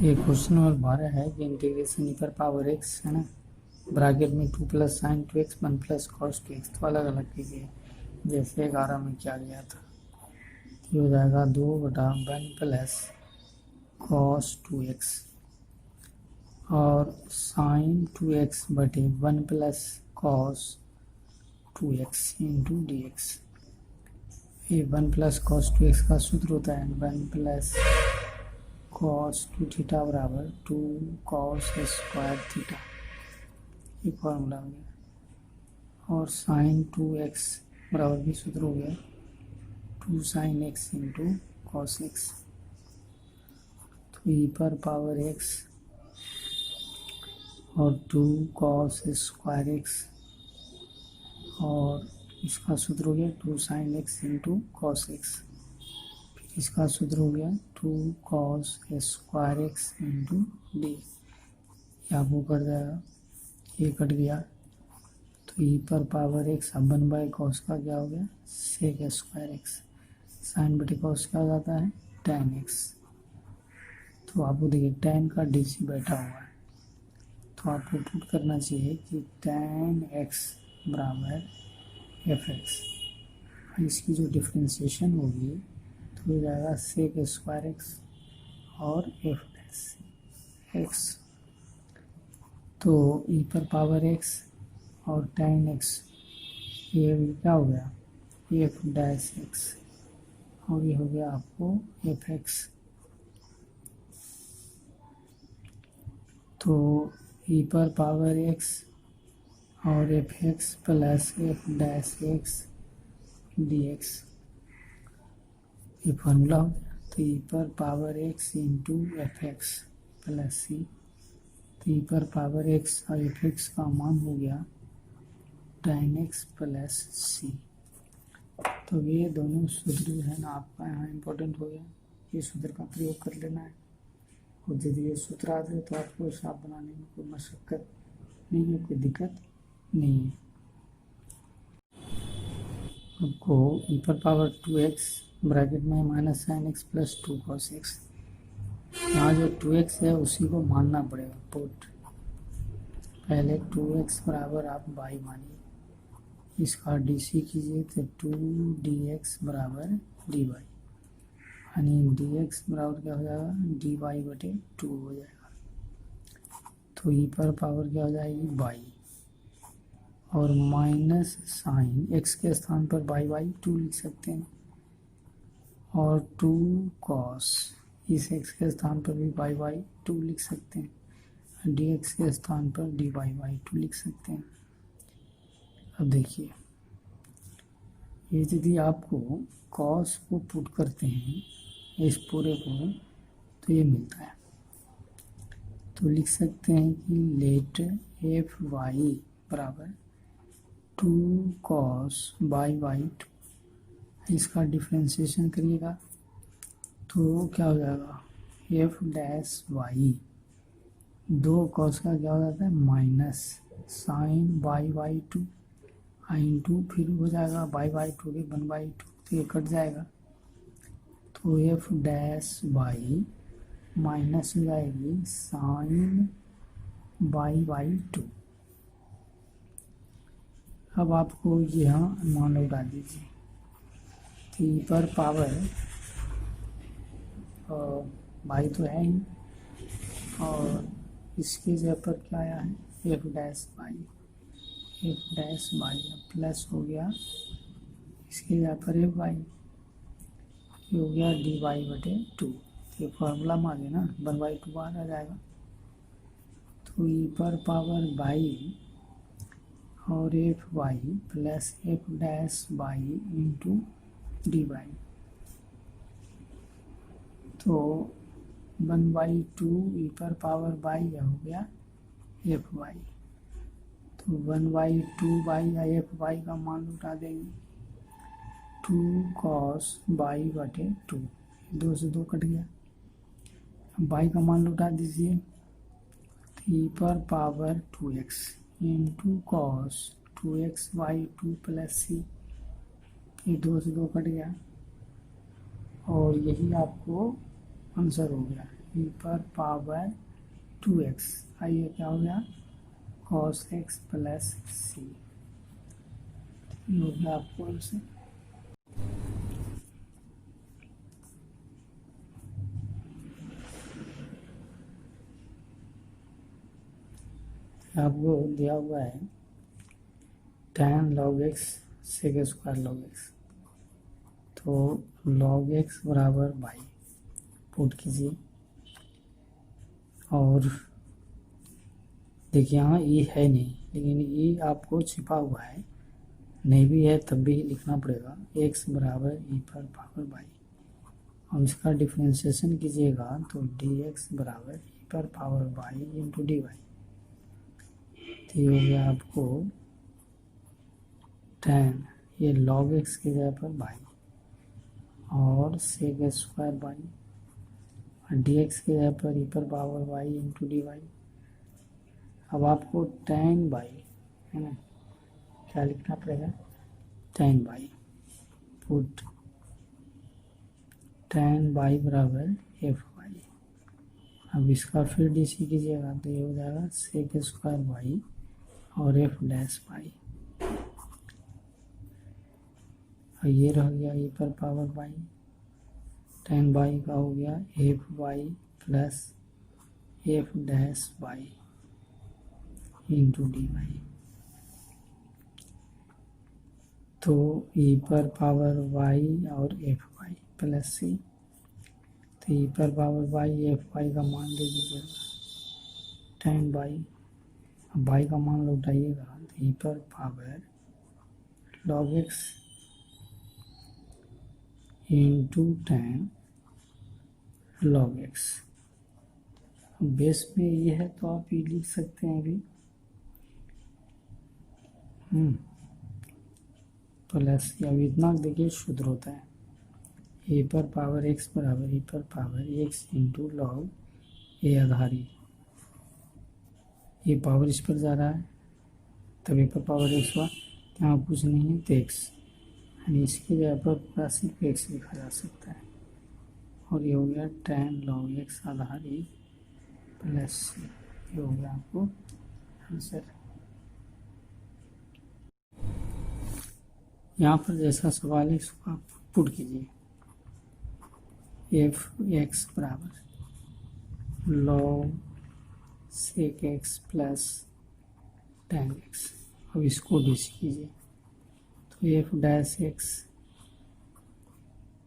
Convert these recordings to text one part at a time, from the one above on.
ये question number 12 है कि इंटीग्रेशन ई पर पावर एक्स है ना, ब्रैकेट में 2 plus sign 2x 1 plus cos 2x, तो अलग अलग कीजिए जैसे 11 में किया गया था। ये हो जाएगा 2/1 प्लस कॉस 2x और साइन 2x बटे 1 plus cos 2x into d x. ये 1 प्लस कॉस 2x का सूत्र होता है 1 प्लस cos 2 थीटा बराबर 2 cos स्क्वायर थीटा, ये फॉर्मूला हो गया। और साइन 2x बराबर भी सूत्र हो गया 2 sine x into cos x। तो ई पर पावर x और 2 cos स्क्वायर x और इसका सूत्र हो गया 2 sine x into cos x। इसका सूत्र हो गया 2 cos square x into d. यहाँ वो कर जाएगा, ये कट गया तो ई पर पावर x अब 1 बाई कॉस का क्या हो गया सेक स्क्वायर x, साइन बटे कॉस क्या हो जाता है tan x। तो आपको देखिए tan का डीसी बैठा हुआ है, तो आपको पुट करना चाहिए कि tan x बराबर fx। इसकी जो डिफ्रेंशिएशन होगी तो हो जाएगा सेक स्क्वायर एक्स और एफ डैश एक्स। तो ई पर पावर एक्स और tan एक्स ये क्या हो गया एफ डैश एक्स और ये हो गया आपको एफ एक्स। तो ई पर पावर एक्स और f x plus f dash x d x, ये फॉर्मूला हो गया। तो ई पर power x into f x plus c, तो ई पर पावर एक्स और एफ एक्स का मान हो गया tan एक्स प्लस सी। तो ये दोनों सूत्र जो है ना आपका यहाँ इम्पोर्टेंट हो गया, ये सूत्र का प्रयोग कर लेना है। और यदि ये सूत्र आते तो आपको हिसाब बनाने में कोई मशक्क़त नहीं है, कोई दिक्कत नहीं है। आपको ई पर पावर 2x ब्रैकेट में minus sine x plus 2 cos x, यहाँ जो 2x है उसी को मानना पड़ेगा पुट। पहले 2x बराबर आप y मानिए, इसका डी कीजिए तो 2dx बराबर dy, यानी dx बराबर क्या हो जाएगा dy बटे 2 हो जाएगा। तो ई पर पावर क्या हो जाएगी y और माइनस साइन x के स्थान पर y/2 लिख सकते हैं और 2 cos इस x के स्थान पर भी y/2 लिख सकते हैं, dx के स्थान पर dy/2 लिख सकते हैं। अब देखिए ये यदि आपको cos को पुट करते हैं इस पूरे को तो ये मिलता है, तो लिख सकते हैं कि लेट एफ वाई बराबर 2 cos y/2, इसका डिफ्रेंशिएशन करिएगा तो क्या हो जाएगा एफ डैश वाई, 2 cos का क्या हो जाता है माइनस साइन y/2 इंटू फिर हो जाएगा y/2 के 1/2, तो ये कट जाएगा तो एफ डैश वाई माइनस हो जाएगी साइन y/2। अब आपको यहाँ मान लौटा दीजिए, तो ई पर पावर y तो है ही और इसकी जगह पर क्या आया है एफ डैश वाई प्लस हो गया इसकी जगह पर एफ वाई, ये हो गया dy बटे 2। ये फॉर्मूला में आ गया ना 1/2 बाहर आ जाएगा। तो ई पर पावर y और f y plus f dash y into d y, तो 1/2 ई पर पावर वाई हो गया एफ वाई, तो 1/2 वाई या एफ वाई का मान उठा देंगे 2 cos वाई बटे 2, 2 से 2 कट गया। वाई का मान उठा दीजिए, ई पर power 2x into cos 2x/2 plus c, ये 2 से 2 कट गया और यही आपको आंसर हो गया। ई पर पावर 2x, आइए क्या हो गया cos x प्लस सी, हो गया आपको आंसर। आपको दिया हुआ है tan log x sec square log x, तो log x बराबर बाई पुट कीजिए, और देखिए यहाँ ई है नहीं, लेकिन ई आपको छिपा हुआ है, नहीं भी है तब भी लिखना पड़ेगा, x बराबर ई पर पावर बाई, और इसका डिफ्रेंशिएशन कीजिएगा तो dx बराबर ई पर power y into d y, तो ये हो गया आपको tan, ये log x की जगह पर बाई और सेक स्क्वायर बाई, और dx की जगह पर ई पर power y into d y. अब आपको tan बाई है ना क्या लिखना पड़ेगा, tan by put tan by बराबर एफ बाई, अब इसका फिर डी सी कीजिएगा तो ये हो जाएगा सेक स्क्वायर बाई और एफ डैश बाई, और ये रह गया ई पर पावर बाई, tan बाई का हो गया f y plus f dash y into d y, तो ई पर पावर वाई और एफ वाई प्लस सी, तो ई पर पावर वाई एफ वाई का मान दे दीजिएगा tan बाई, अब बाई का मान लौटाइएगा तो ई पर power log x into tan log x, base में ये है तो आप ये लिख सकते हैं अभी प्लस, अब इतना देखिए शुद्ध होता है, ए पर पावर x बराबर ई पर पावर x इंटू लॉग ए आधारी, ये पावर इस पर जा रहा है तब ए पर पावर x हुआ, यहाँ कुछ नहीं है तो x, यानी इसकी जगह पर पूरा सिर्फ x लिखा जा सकता है, और ये हो गया tan log x आधारी plus c, ये हो गया आपको आंसर। यहाँ पर जैसा सवाल है इसको आप पुट कीजिए, एफ एक्स बराबर log sec x plus tan x, अब इसको डीसी कीजिए तो एफ डैश एक्स,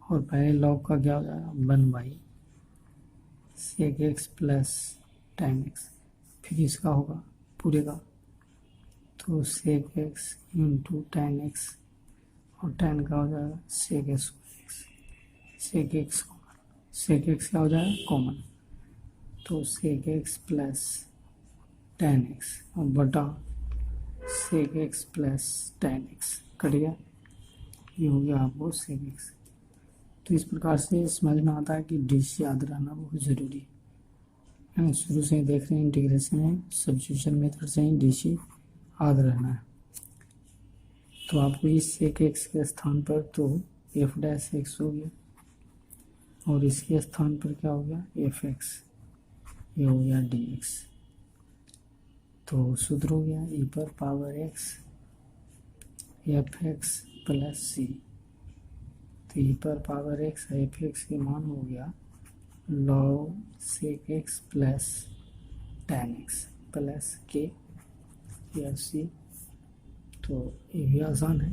और पहले लॉग का क्या हो जाएगा 1 sec x plus tan x, फिर इसका होगा पूरे का तो sec x into tan x, और tan का हो जाएगा sec x, sec x common, sec x क्या हो जाएगा कॉमन, तो sec x plus tan x और बटा sec x plus tan x cut गया, ये हो गया आपको सेक एक्स। तो इस प्रकार से समझ में आता है कि डिश याद रहना बहुत ज़रूरी है, शुरू से ही देख रहे हैं इंटीग्रेशन है, सब्स्टिट्यूशन मेथड से ही डिश याद रहना है, तो आपको इस सेक एक्स के स्थान पर तो एफ डैश एक्स हो गया, और इसके स्थान पर क्या हो गया एफ एक्स, ये हो गया डी एक्स, तो सूत्र हो गया ई पर power x f x plus c, तो ई पर पावर एक्स एफ एक्स के मान हो गया log sec x plus tan x plus k या सी, तो ये भी आसान है।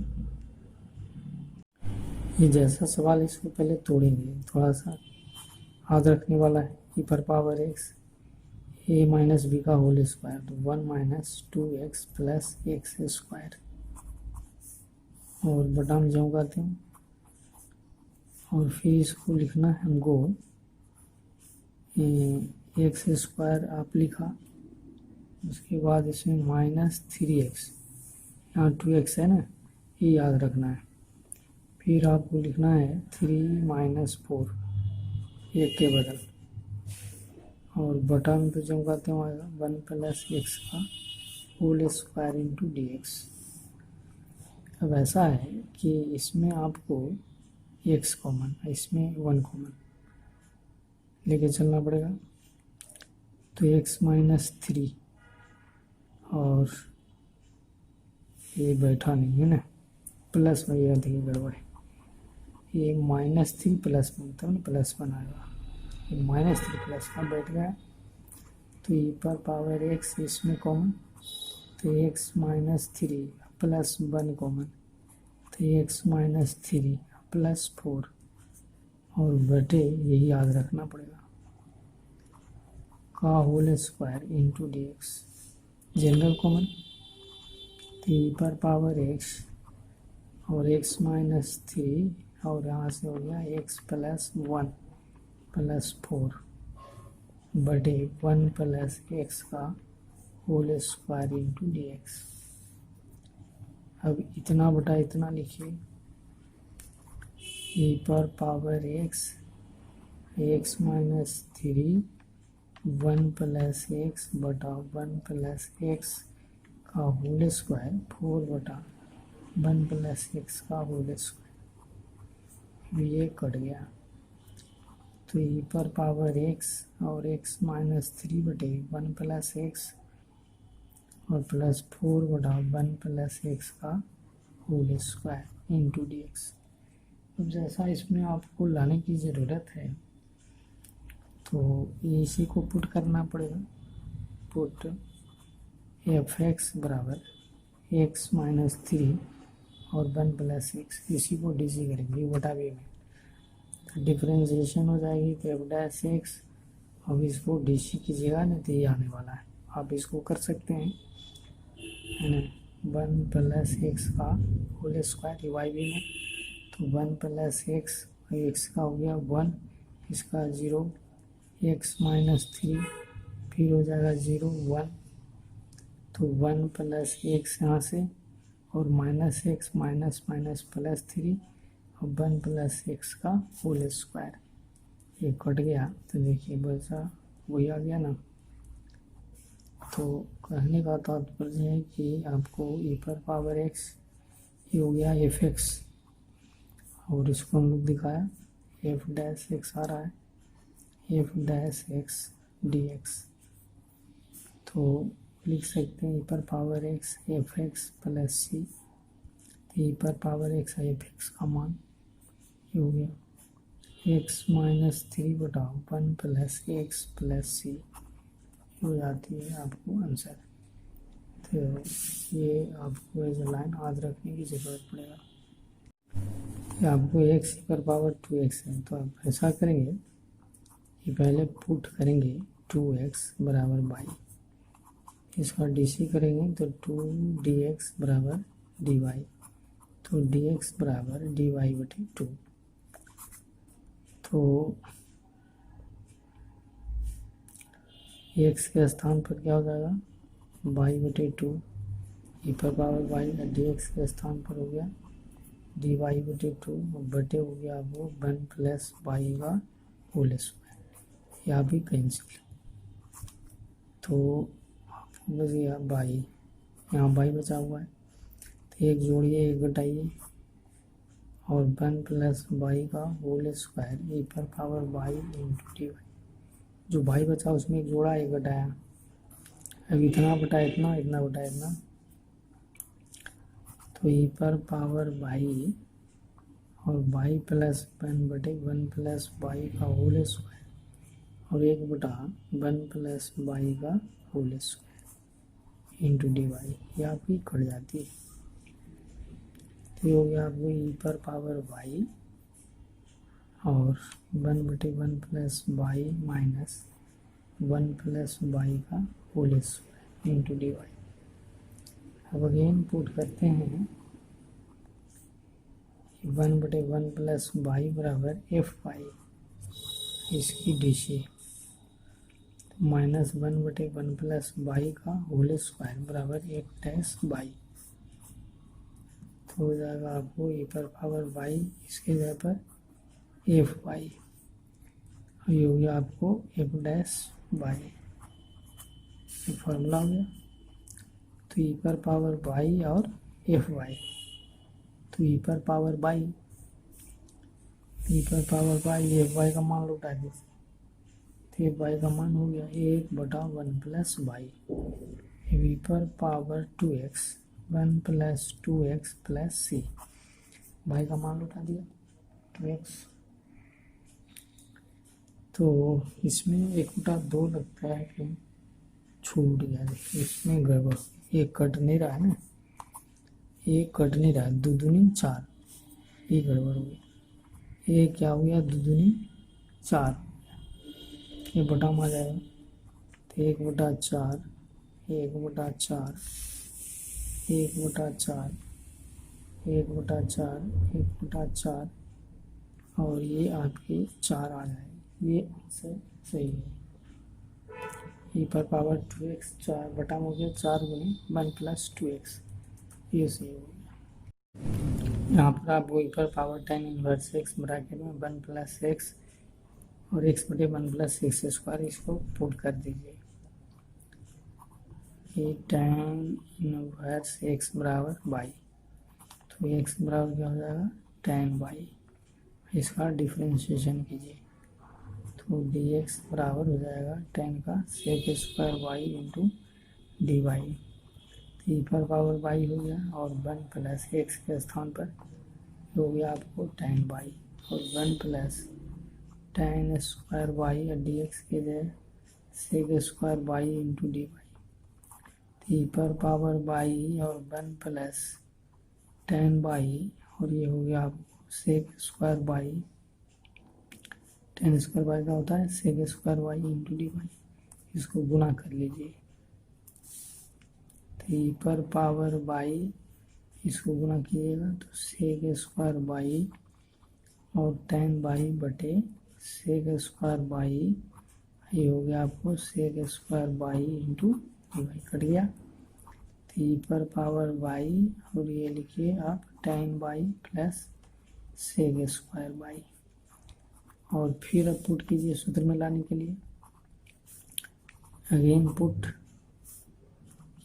ये जैसा सवाल है इसको पहले तोड़ेंगे, थोड़ा सा याद रखने वाला है, ई पर पावर एक्स ए माइनस बी का होल स्क्वायर, तो 1 minus 2x plus x square, और बटा में जाऊँ करते हैं, और फिर इसको लिखना है हमको एक्स स्क्वायर आप लिखा, उसके बाद इसमें माइनस 3x, यहाँ 2x है ना, ये याद रखना है, फिर आपको लिखना है 3 माइनस 4 एक के बदल, और बटा में तो जब करते हैं 1 प्लस एक्स का whole square into d x. अब ऐसा है कि इसमें आपको x कॉमन, इसमें 1 कॉमन, लेके चलना पड़ेगा। तो x-3 और ये बैठा नहीं है ना, प्लस वही अधिक गड़बड़ है। ये -3 +1 तब ना +1 आएगा, ये -3 +1 बैठ गया। तो e पर पावर x इसमें कॉमन, तो x-3 +1 कॉमन, तो x-3 +4 और बटे यही याद रखना पड़ेगा का whole square into dx, general common, तो e पर पावर x और x-3 और यहाँ से हो गया x +1 +4 बटे 1 + x का होल स्क्वायर इंटू dx। अब इतना बटा इतना लिखिए, e पर पावर x x-3 1 + x बटा 1 + x का होल स्क्वायर 4 बटा 1 + x का होल स्क्वायर, ये कट गया। तो e पर पावर x और x-3 बटे 1 + x और +4 बटा 1 + x का होल स्क्वायर इंटू dx। अब जैसा इसमें आपको लाने की ज़रूरत है तो इसी को पुट करना पड़ेगा। पुट f(x) बराबर x-3 और 1 + x, इसी को dc करेंगे बटा v में, तो डिफ्रेंशिएशन हो जाएगी। तो f'(x), अब इसको dc कीजिएगा नहीं तो ये आने वाला है, आप इसको कर सकते हैं, है ना। 1 + x का होल स्क्वायर y भी में, तो 1 + x, x का हो गया 1, इसका 0, x-3 फिर हो जाएगा 0 1, तो 1 + x यहाँ से और -x --+3 और 1 + x का होल स्क्वायर, ये कट गया। तो देखिए बचा वही आ गया ना। तो कहने का तात्पर्य है कि आपको e पर पावर x, ये हो गया f(x) और इसको हम लोग दिखाया f'(x) आ रहा है, f'(x) dx। तो लिख सकते हैं e पर पावर x f(x) + c, तो e पर पावर x f(x) का मान ये हो गया x-3 बटा 1 + x + c हो जाती है आपको आंसर। तो ये आपको एज लाइन याद रखने की ज़रूरत पड़ेगा। तो आपको x पर पावर 2x है, तो आप ऐसा करेंगे कि पहले पुट करेंगे 2x बराबर y, इसका dc करेंगे तो 2dx बराबर dy, तो dx बराबर dy/2। तो x के स्थान पर क्या हो जाएगा y/2, e पर पावर y, dx के स्थान पर हो गया dy/2 और बटे हो गया वो 1 + y का होल स्क्वायर, यहाँ भी कैंसिल। तो आपको बच गया y, यहाँ y बचा हुआ है, तो एक जोड़िए एक घटाइए और 1 + y का होल स्क्वायर e पर पावर y इंटू dy। जो y बचा उसमें एक जोड़ा एक घटाया, अब इतना बटा इतना, इतना बटा इतना, तो e पर पावर y और y + 1 बटे 1 + y का होल स्क्वायर और 1 बटा 1 + y का होल स्क्वायर इंटू dy, ये आपकी कट जाती है। तो ये हो गया आपको e पर पावर y और 1 बटे 1 + y माइनस 1 + y का होल स्क्वायर इंटू dy। अब अगेन पुट करते हैं 1 बटे 1 + y बराबर f(y), इसकी dc, तो -1 बटे 1 + y का होल स्क्वायर बराबर 1-y, तो हो जाएगा आपको e पर पावर y, इसके जगह पर f(y), ये हो गया आपको f'(y), ये फार्मूला हो गया। तो e पर पावर y और f(y), तो e पर पावर y, f(y) का मान लौटा दीजिए, तो ये बाई का मान हो गया 1/1 प्लस बाई वी पर power 2x 1 plus 2x plus c. Y का मान उठा दिया 2x। तो इसमें 1/2 लगता है कि छूट गया। इसमें गड़बड़, ये कट नहीं रहा है ना, ये कट नहीं रहा है। 2 दूनी 4, ये गड़बड़ हो गया। ये क्या हो गया 2 दूनी 4, ये बटा में आ जाएगा। तो 1/4 1/4 1/4 1/4 1/4 और ये आपके 4 आ जाएगा। ये आंसर सही है। ई पर पावर 2x 4 बटा में हो गया 4 गुनी 1 प्लस 2x, ये सही हो गया। यहाँ पर आपको ई पर पावर 10 इनवर्स x ब्रैकेट में 1 प्लस x और x बटे 1 प्लस x स्क्वायर, इसको पुट कर दीजिए। ये tan इनवर्स x बराबर बाई, तो x बराबर क्या हो जाएगा tan बाई। इसका डिफ्रेंशिएशन कीजिए तो dx बराबर हो जाएगा tan का sec square y into d y. तो ई पर पावर बाई हो गया और 1 प्लस x के स्थान पर हो गया आपको tan बाई और 1 प्लस tan स्क्वायर वाई और डी एक्स के जगह sec square y into d y. E पर पावर बाई और 1 प्लस tan बाई और ये हो गया आपको sec square y. tan square y का होता है sec square y into d y, इसको गुना कर लीजिए। तो ई पर पावर बाई, इसको गुना कीजिएगा तो सेक स्क्वायर बाई और tan बाई बटे सेक स्क्वायर बाई, ये हो गया आपको sec square y into d y, cut गया। तो ई पर पावर बाई और ये लिखिए आप tan y plus sec square y और फिर अब पुट कीजिए सूत्र में लाने के लिए। अगेन पुट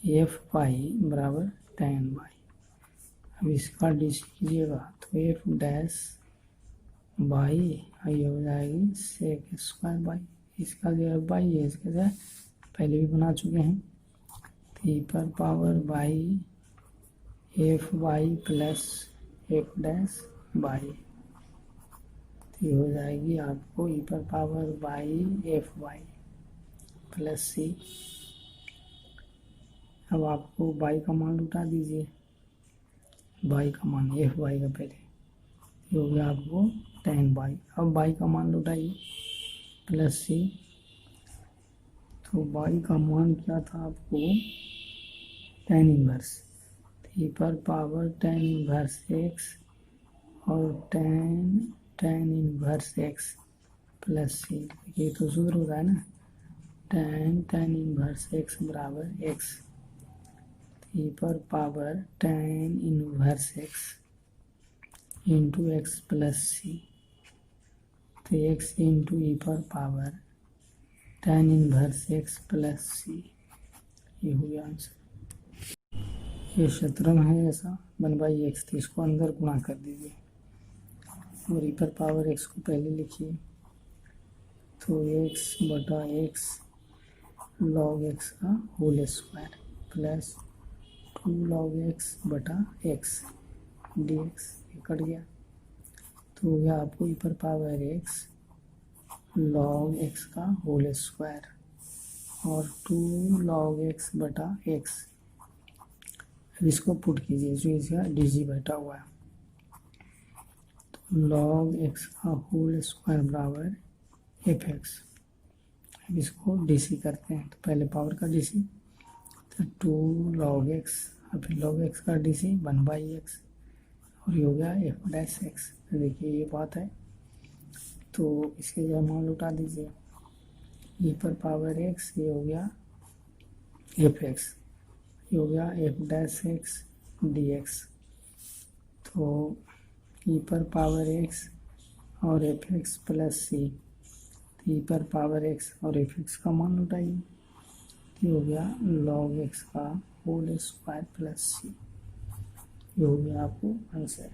एफ बाई बराबर tan बाई। अब इसका डीसी कीजिएगा तो एफ डैश बाई ये हो जाएगी सेक स्क्वायर बाई। इसका जो है बाई है, इसका जो है पहले भी बना चुके हैं। तो ई पर power y f y plus f dash y, ये हो जाएगी आपको ई पर power y f y plus c. अब आपको बाई का मान उठा दीजिए, बाई का मान एफ वाई का पहले, ये हो गया आपको tan बाई। अब बाई का मान उठाइए प्लस सी। तो बाई का मान क्या था आपको tan इनवर्स, ई पर पावर tan इनवर्स एक्स और tan inverse x plus c. ये तो सूत्र हो रहा है ना, tan इनवर्स एक्स बराबर एक्स, ई पर power tan inverse x into x plus c. तो एक्स इंटू ई पर power tan inverse x plus c, ये हो गया आंसर। ये शतरंग है ऐसा 1/x, तो इसको अंदर गुणा कर दीजिए और ई पर पावर x को पहले लिखिए। तो x बटा x लॉग x का whole square plus 2 log x बटा x dx, ये कट गया। तो हो गया आपको ई पर पावर x लॉग x का होल स्क्वायर और 2 लॉग x बटा x। अब इसको पुट कीजिए जो इसका डी बैठा हुआ है। तो लॉग x का होल स्क्वायर बराबर एफ एक्स। अब इसको डीसी करते हैं, तो पहले पावर का डीसी तो 2 लॉग x और फिर लॉग x का डीसी 1/x और ये हो गया एफ डैश एक्स। देखिए ये बात है, तो इसके जगह मान लौटा दीजिए। ई पर पावर x ये हो गया एफ एक्स, ये हो गया F dash x d x. तो ई पर पावर एक्स और एफ एक्स प्लस सी, ई पर पावर एक्स और एफ एक्स का मान उठाइए, ये हो गया लॉग एक्स का होल स्क्वायर प्लस सी, ये हो गया आपको आंसर।